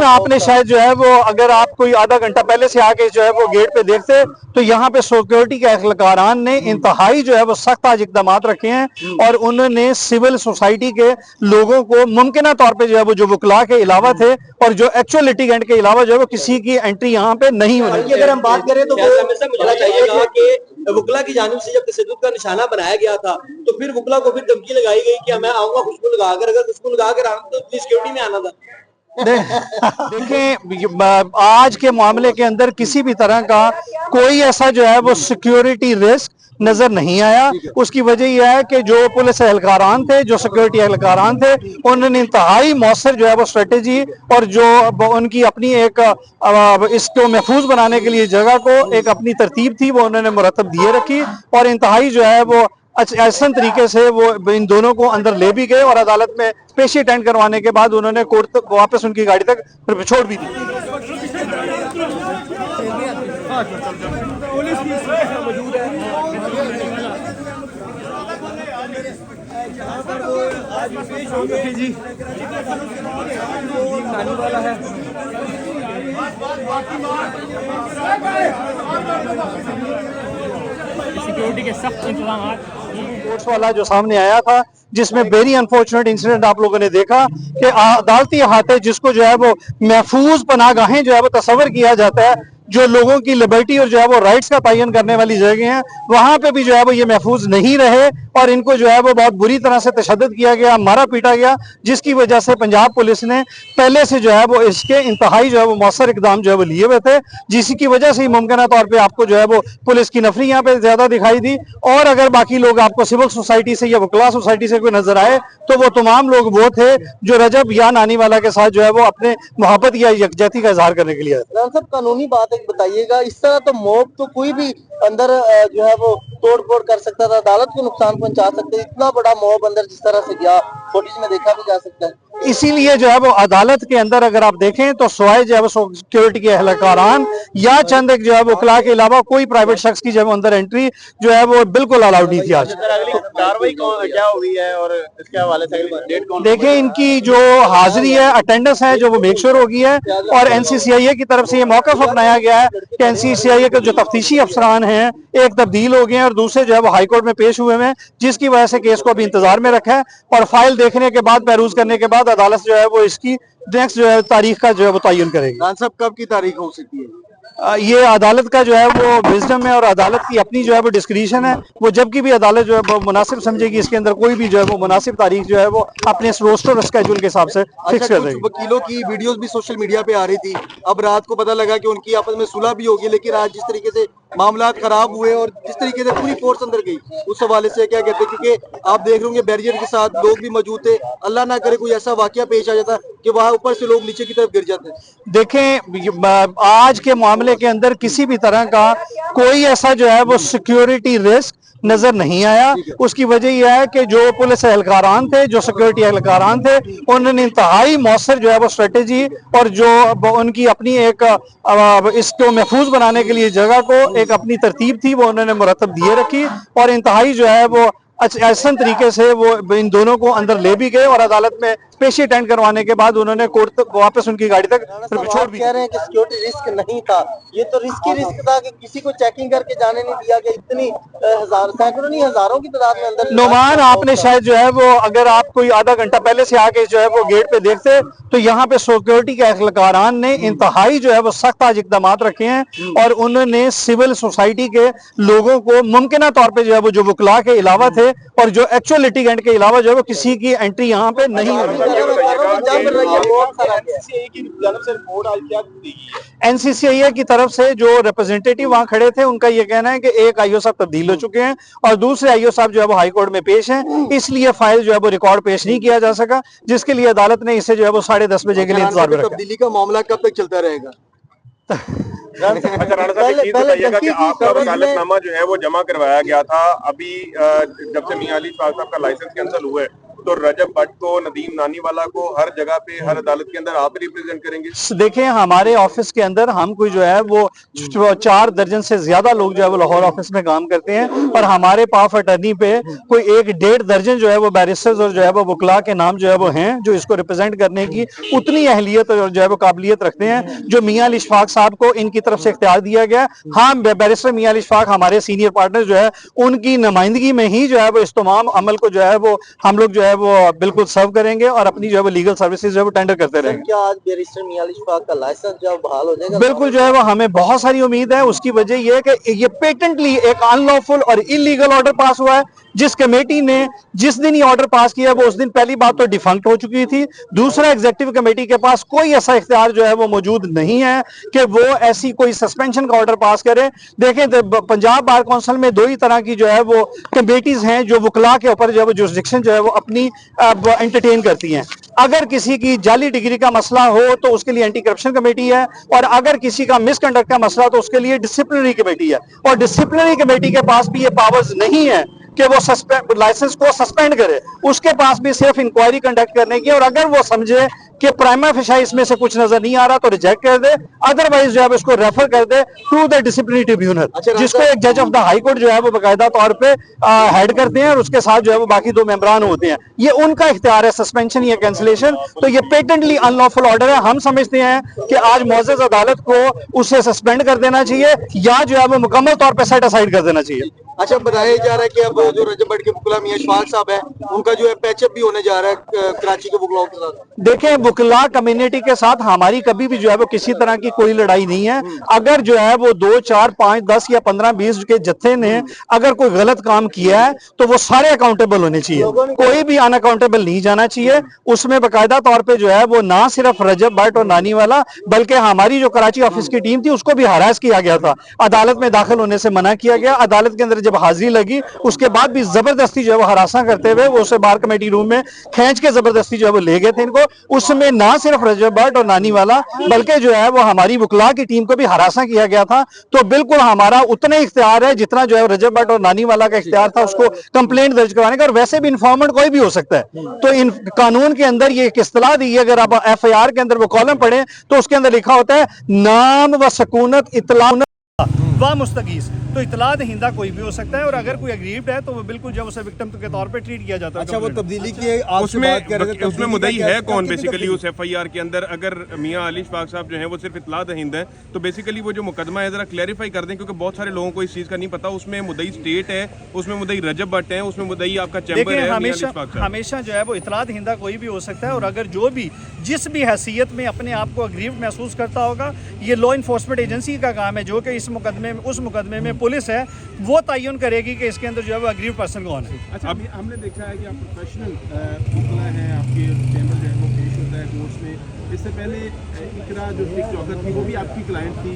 नुमान आपने शायद जो है वो, अगर आप कोई आधा घंटा पहले से आके जो है वो गेट पे देखते तो यहाँ पे सिक्योरिटी के एहलकारान ने इंतहाई जो है वो सख्त आज इकदाम रखे हैं और उन्होंने सिविल सोसाइटी के लोगों को मुमकिन तौर पे जो है वो, जो वकला के अलावा थे और जो एक्चुअल लिटिगेंट के अलावा जो है वो किसी की एंट्री यहाँ पे नहीं होनी। अगर हम बात करें तो मुझे चाहिए कि वकला की जानिब से जब तशद्दुद का निशाना बनाया गया था तो फिर वकला को फिर धमकी लगाई गई कि मैं आऊंगा खुशबू लगाकर, अगर खुशबू लगाकर आना तो सिक्योरिटी में आना था। देखें, आज के मामले के अंदर किसी भी तरह का कोई ऐसा जो है वो सिक्योरिटी रिस्क नजर नहीं आया। उसकी वजह यह है कि जो पुलिस एहलकारान थे, जो सिक्योरिटी एहलकारान थे, उन्होंने इंतहाई मौसर जो है वो स्ट्रेटेजी और जो उनकी अपनी एक इसको महफूज बनाने के लिए जगह को एक अपनी तरतीब थी वो उन्होंने मुरतब दिए रखी और इंतहाई जो है वो ऐसा तरीके से वो इन दोनों को अंदर ले भी गए और अदालत में पेशी अटेंड करवाने के बाद उन्होंने कोर्ट तक वापस उनकी गाड़ी तक छोड़ भी दी। सिक्योरिटी के सख्त इंतजाम कोर्ट्स वाला जो सामने आया था, जिसमें वेरी अनफॉर्चुनेट इंसिडेंट आप लोगों ने देखा कि अदालती अहाते जिसको जो है वो महफूज पनाहगाहें जो है वो तस्वर किया जाता है, जो लोगों की लिबर्टी और जो है वो राइट्स का तयन करने वाली जगह हैं, वहां पे भी जो है वो ये महफूज नहीं रहे और इनको जो है वो बहुत बुरी तरह से तशद्दुद किया गया, मारा पीटा गया, जिसकी वजह से पंजाब पुलिस ने पहले से जो है वो इसके इंतहाई जो है वो मौसर इकदाम जो है वो लिए हुए थे, जिसकी वजह से ही मुमकिन तौर पर आपको जो है वो पुलिस की नफरी यहाँ पे ज्यादा दिखाई दी। और अगर बाकी लोग आपको सिविल सोसाइटी से या वकला सोसाइटी से कोई नजर आए तो वो तमाम लोग वो थे जो रजब या नानी वाला के साथ जो है वो अपने मोहब्बत या यकजहती का इजहार करने के लिए आए। सब कानूनी बात एक बताइएगा, इस तरह तो मॉब तो कोई भी अंदर जो है वो तोड़ फोड़ कर सकता था, अदालत को नुकसान पहुंचा सकते, इतना बड़ा मॉब अंदर जिस तरह से गया फुटेज में देखा भी जा सकता है। इसीलिए जो है वो अदालत के अंदर अगर आप देखें तो सवाए जो है वो सिक्योरिटी के एहलकारान या चंद एक जो है वो वकला के अलावा कोई प्राइवेट शख्स की जो है अंदर एंट्री जो है वो बिल्कुल अलाउड नहीं थी। आज कार्रवाई क्या हुई है और इसके हवाले से डेट कौन देखें, इनकी जो हाजिरी है, अटेंडेंस है, जो वो मेक श्योर होगी है और एनसीसीआईए की तरफ से ये मौका अपनाया गया है कि एनसीसीआईए के जो तफ्तीशी अफसरान हैं एक तब्दील हो गए हैं और दूसरे जो है वो हाईकोर्ट में पेश हुए हैं, जिसकी वजह से केस को अभी इंतजार में रखा है और फाइल देखने के बाद, महरूज करने के बाद अदालत जो है वो इसकी नेक्स्ट जो है तारीख का जो है वो तयन करेगी। खान साहब कब की तारीख हो सकती है? ये अदालत का जो है वो विजडम है और अदालत की अपनी जो है वो डिस्क्रिशन है, वो जबकि भी अदालत जो है वो मुनासिब समझेगी इसके अंदर कोई भी जो है वो मुनासिब तारीख जो है वो अपने रोस्टर और स्केड्यूल के हिसाब से फिक्स कर देगी। वकीलों की वीडियोस भी सोशल मीडिया पे आ रही थी, अब रात को पता लगा कि उनकी आपस में सुलह भी होगी, लेकिन आज जिस तरीके से मामला खराब हुए और जिस तरीके से पूरी फोर्स अंदर गई, उस हवाले से क्या कहते हैं, क्योंकि आप देख रहे होंगे बैरियर के साथ लोग भी मौजूद थे, अल्लाह ना करे कोई ऐसा वाकया पेश आ जाता कि वहां ऊपर से लोग नीचे की तरफ गिर जाते। देखें, आज के मामले के अंदर किसी भी तरह का कोई ऐसा जो है वो सिक्योरिटी रिस्क नजर नहीं आया। उसकी वजह यह है कि जो पुलिस एहलकारान थे, जो सिक्योरिटी एहलकारान थे, उन्होंने इंतहाई मौसर जो है वो स्ट्रेटेजी और जो उनकी अपनी एक इसको महफूज बनाने के लिए जगह को एक अपनी तरतीब थी वो उन्होंने मुरतब दिए रखी और इंतहाई जो है वो ऐसा तरीके से वो इन दोनों को अंदर ले भी गए और अदालत में पेशी अटेंड करवाने के बाद उन्होंने कोर्ट तक वापस उनकी गाड़ी तक छोड़ भी। कह रहे हैं कि सिक्योरिटी रिस्क नहीं था, ये तो रिस्की रिस्क था कि किसी को चेकिंग करके जाने नहीं दिया गया, इतनी सैकड़ों नहीं हजारों की तादाद में अंदर। नुमान आपने शायद जो है वो, अगर आप कोई आधा घंटा पहले से आके जो है वो गेट पे देखते तो यहाँ पे सिक्योरिटी के एहलकारान ने इंतहाई जो है वो सख्त आज इकदाम रखे हैं और उन्होंने सिविल सोसाइटी के लोगों को मुमकिन तौर पर जो है वो, जो वकला के अलावा थे और जो एक्चुअल लिटिगेंट के अलावा जो है वो किसी की एंट्री यहाँ पे नहीं होनी। एनसीसीआईए की तरफ से जो रिप्रेजेंटेटिव वहां खड़े थे उनका ये कहना है कि एक आईओ साहब तब्दील हो चुके हैं और दूसरे आईओ साहब जो है वो हाई कोर्ट में पेश हैं, इसलिए फाइल जो है वो रिकॉर्ड पेश नहीं किया जा सका, जिसके लिए अदालत ने इसे जो है वो 10:30 बजे के लिए इंतजार में रखा। तब्दीली का मामला कब तक चलता रहेगा? अच्छा राणा साहब, एक चीज बताइएगा कि आपका वकालतनामा जो है वो जमा करवाया गया था, अभी जब से मियां अली साहब का लाइसेंस कैंसिल हुआ है तो रजब भट्ट को, नदीम नानीवाला को हर जगह पे, हर अदालत के अंदर आप रिप्रेजेंट करेंगे? देखिए, हमारे ऑफिस के अंदर हम कोई जो है वो 4 दर्जन से ज्यादा लोग जो है वो लाहौर ऑफिस में काम करते हैं, और हमारे पावर अटर्नी पे कोई 1-1.5 दर्जन जो है वो बैरिस्टर्स और जो है वो वकला के नाम जो है वो हैं, जो इसको रिप्रेजेंट करने की उतनी अहलियत और जो है वो काबिलियत रखते हैं जो मियां अली इशफाक साहब को इनकी तरफ से इख्तियार दिया गया। हाँ, बैरिस्टर मियां अली इशफाक हमारे सीनियर पार्टनर जो है उनकी नुमाइंदगी में ही जो है वो इस तमाम अमल को जो है वो हम लोग जो है वो बिल्कुल सर्व करेंगे और अपनी जो है वो लीगल सर्विसेज जो है वो टेंडर करते रहेंगे। क्या आज बैरिस्टर मियां अली इशफाक का लाइसेंस जो बहाल हो जाएगा? बिल्कुल जो है वो हमें बहुत सारी उम्मीद है। उसकी वजह यह है कि ये पेटेंटली एक अनलॉफुल और इलीगल ऑर्डर पास हुआ है। जिस कमेटी ने जिस दिन ये ऑर्डर पास किया वो उस दिन पहली बात तो डिफंक्ट हो चुकी थी, दूसरा एग्जीक्यूटिव कमेटी के पास कोई ऐसा इख्तियार जो है वो मौजूद नहीं है कि वो ऐसी कोई सस्पेंशन का ऑर्डर पास करे। देखें, पंजाब बार काउंसिल में 2 ही तरह की जो है वो कमेटीज हैं जो वकला के ऊपर जो है वो जुरिस्डिक्शन जो है वो अपनी एंटरटेन करती हैं। अगर किसी की जाली डिग्री का मसला हो तो उसके लिए एंटी करप्शन कमेटी है, और अगर किसी का मिसकंडक्ट का मसला तो उसके लिए डिसिप्लिनरी कमेटी है। और डिसिप्लिनरी कमेटी के पास भी ये पावर्स नहीं है कि वो लाइसेंस को सस्पेंड करे। उसके पास भी सिर्फ इंक्वायरी कंडक्ट करने की, और अगर वो समझे कि प्राइमा फेशिया इसमें से कुछ नजर नहीं आ रहा तो रिजेक्ट कर दे, अदरवाइज जो है उसको रेफर कर दे टू द डिसिप्लिनरी ट्रिब्यूनल, जिसको एक जज ऑफ द हाई कोर्ट जो है वो बाकायदा तौर पे हेड करते हैं, और उसके साथ जो है वो बाकी 2 मेंबरान होते हैं। ये उनका इख्तियार है, सस्पेंशन या कैंसिलेशन। तो ये पेटेंटली अनलॉफुल ऑर्डर है। हम समझते हैं कि आज मुअज़्ज़ज़ अदालत को उसे सस्पेंड कर देना चाहिए या जो है वो मुकम्मल तौर पर सेट असाइड कर देना चाहिए। अच्छा, बताया जा रहा है कि अब जो रजब भट्ट के वकला मियां इशफाक साहब है उनका जो है पैचअप भी होने जा रहा है कराची के वकलाओं के साथ। देखें, वकला कम्युनिटी के साथ हमारी कभी भी जो है वो किसी तरह की कोई लड़ाई नहीं है। अगर जो है वो 2, 4, 5, 10 या 15, 20 के जत्थे ने अगर कोई गलत काम किया है तो वो सारे अकाउंटेबल होने चाहिए, कोई भी अनअकाउंटेबल नहीं जाना चाहिए। उसमें बाकायदा तौर पे जो है वो ना सिर्फ रजब भट्ट और नानी वाला बल्कि हमारी जो कराची ऑफिस की टीम थी उसको भी हरास किया गया था, अदालत में दाखिल होने से मना किया गया। अदालत के अंदर जब हाजिरी लगी उसके बाद भी जबरदस्ती जो है वो हरासा करते हुए वो उसे बार कमेटी रूम में खींच के जबरदस्ती जो है वो ले गए थे इनको। उसमें ना सिर्फ रजब भट्ट और नानी वाला बल्कि जो है वो हमारी वकला की टीम को भी हरासा किया गया था। तो बिल्कुल हमारा उतना ही इख्तियार है जितना जो है रजब भट्ट और नानी वाला का इख्तियार था उसको कंप्लेंट दर्ज करवाने का, और वैसे भी इन्फॉर्मेंट कोई भी हो सकता है। तो इन कानून के अंदर ये एक इस्तिलाह दी है, अगर आप FIR के अंदर वो कॉलम पढ़े तो उसके अंदर लिखा होता है नाम व सकूनत इतला व मुस्तगीस। तो इतला दहिंदा कोई भी हो सकता है, और अगर कोई अग्रीव्ड है तो वो बिल्कुल जब उसे विक्टिम के तौर पे ट्रीट किया जाता है। अच्छा, वो तब्दीली की उसमें मुद्दई है कौन बेसिकली उस FIR के अंदर? अगर मियां अली इशफाक साहब जो हैं वो सिर्फ इतला दहिंदा है तो बेसिकली वो जो मुकदमा है जरा क्लैरिफाई कर दें, क्योंकि बहुत सारे लोगों को इस चीज का नहीं पता। उसमें मुद्दई स्टेट है, उसमें मुद्दई रजब भट्ट है, उसमें मुद्दई आपका चैम्बर है। हमेशा जो है वो इतला दहिंदा कोई भी हो सकता है, और अगर जो भी जिस भी हैसियत में अपने आप को अग्रीव्ड महसूस करता होगा, ये लॉ इन्फोर्समेंट एजेंसी का काम है जो कि इस मुकदमे में उस मुकदमे में पुलिस है वो तयन करेगी कि इसके अंदर जो है वो अग्रीव्ड पर्सन कौन है। अच्छा, अभी हमने देखा है कि आप प्रोफेशनल वकला हैं, आपके चैम्बर जो है वो पेश होता है कोर्ट्स में। इससे पहले इकरा जो चौधरी थी वो भी आपकी क्लाइंट थी,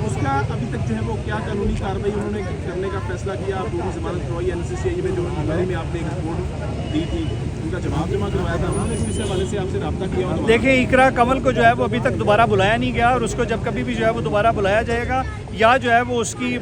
उसका अभी तक जो है वो क्या कानूनी कार्रवाई उन्होंने करने का फैसला किया? आप दोनों जमानत करवाई NCCI में, जो हमारे में आपने एक रिपोर्ट दी थी, उनका जवाब जमा करवाया था, उन्होंने इस वाले से आपसे रब्ता किया? देखिए, इकरा कमल को जो है वो अभी तक दोबारा बुलाया नहीं गया, और उसको जब कभी भी जो है वो दोबारा बुलाया जाएगा या जो है वो उसकी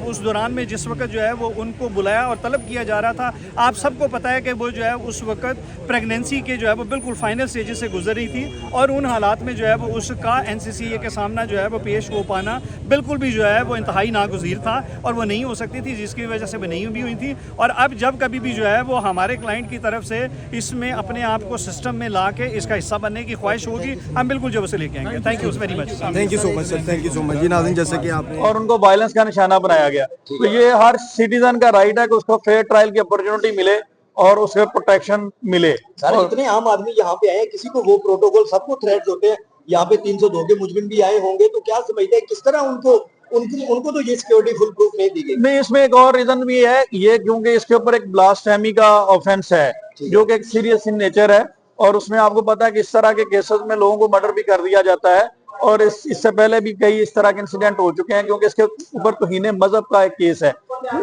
उस दौरान में जिस वक्त जो है वो उनको बुलाया और तलब किया जा रहा था, आप सबको पता है कि वो जो है उस वक्त प्रेगनेंसी के जो है वो बिल्कुल फाइनल स्टेजेस से गुजर रही थी, और उन हालात में जो है वो उसका NCCA के सामना जो है वो पेश हो पाना बिल्कुल भी जो है वो इंतहाई नागुज़ीर था, और वो नहीं हो सकती थी, जिसकी वजह से वो नहीं भी हुई थी। और अब जब कभी भी जो है वो हमारे क्लाइंट की तरफ से इसमें अपने आप को सिस्टम में ला के इसका हिस्सा बनने की ख्वाहिश होगी, हम बिल्कुल जो उसे लेके आएंगे। Thank you very much. Thank you so much sir, thank you so much जी। नाज़रीन, जैसे कि आप और उनको वायलेंस का निशाना बनाया गया, तो ये हर सिटीजन का राइट है कि उसको फेयर ट्रायल की अपॉर्चुनिटी मिले और उसके प्रोटेक्शन मिले। सर, इतने आम आदमी यहाँ पे आए, किसी को वो प्रोटोकॉल, सबको थ्रेट्स होते हैं, यहाँ पे 302 के मुजरिम भी आए होंगे, तो क्या समझते हैं किस तरह उनको तो ये सिक्योरिटी फुल प्रूफ नहीं दी गई? नहीं, इसमें एक और रीजन भी है, ये क्योंकि इसके ऊपर एक ब्लास्फेमी का ऑफेंस है जो कि एक सीरियस इन नेचर है, और उसमें आपको पता है कि इस तरह के केसेस में लोगों को मर्डर भी कर दिया जाता है, और इससे पहले भी कई इस तरह के इंसिडेंट हो चुके हैं, क्योंकि इसके ऊपर तौहीन मजहब का एक केस है।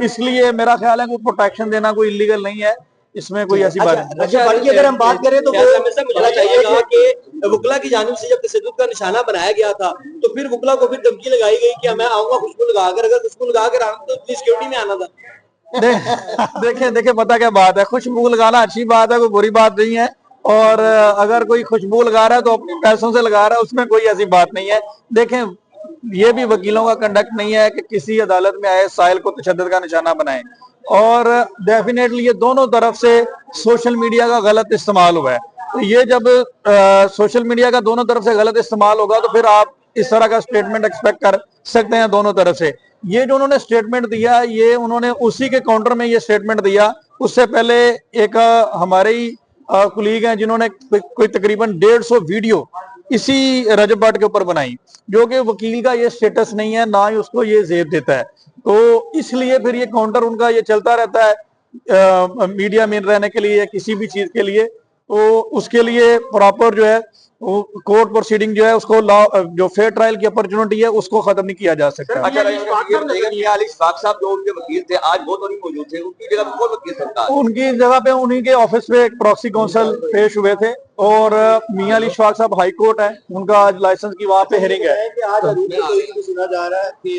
इसलिए मेरा ख्याल है कि प्रोटेक्शन देना कोई इलीगल नहीं है, इसमें कोई ऐसी बात नहीं। अच्छा, की अगर हम बात करें तो मुझे चाहिए कि वकला की जानिब से जब तशद्दुद का निशाना बनाया गया था तो फिर वकला को फिर धमकी लगाई गई कि मैं आऊंगा खुशबू लगाकर, अगर खुशबू लगाकर आना तो सिक्योरिटी में आना था। देखिए पता क्या बात है, खुशबू लगाना अच्छी बात है, कोई बुरी बात नहीं है। और अगर कोई खुशबू लगा रहा है तो अपने पैसों से लगा रहा है, उसमें कोई ऐसी बात नहीं है। देखें, ये भी वकीलों का कंडक्ट नहीं है कि किसी अदालत में आए साहिल को तशद्दुद का निशाना बनाएं। और डेफिनेटली ये दोनों तरफ से सोशल मीडिया का गलत इस्तेमाल हुआ है। तो ये जब सोशल मीडिया का दोनों तरफ से गलत इस्तेमाल होगा तो फिर आप इस तरह का स्टेटमेंट एक्सपेक्ट कर सकते हैं दोनों तरफ से। ये जो उन्होंने स्टेटमेंट दिया, ये उन्होंने उसी के काउंटर में ये स्टेटमेंट दिया। उससे पहले एक हमारे ही कुलीग हैं जिन्होंने कोई तकरीबन 150 वीडियो इसी रजब भट्ट के ऊपर बनाई, जो कि वकील का ये स्टेटस नहीं है, ना ही उसको ये जेब देता है। तो इसलिए फिर ये काउंटर उनका ये चलता रहता है मीडिया में रहने के लिए, किसी भी चीज के लिए। तो उसके लिए प्रॉपर जो है कोर्ट प्रोसीडिंग जो है उसको लॉ जो फेयर ट्रायल की अपॉर्चुनिटी है उसको खत्म नहीं किया जा सकता। अच्छा, ये बताइएगा मियां अली इशफाक साहब जो उनके वकील थे आज वो तो नहीं मौजूद थे, उनकी जगह कौन वकील सरकार? उनकी जगह पे उन्हीं के ऑफिस पे एक प्रॉक्सी काउंसिल पेश हुए थे और मियां अली इशफाक साहब हाई कोर्ट है, उनका आज लाइसेंस की वहां पे हेयरिंग है। आज सुना जा रहा है कि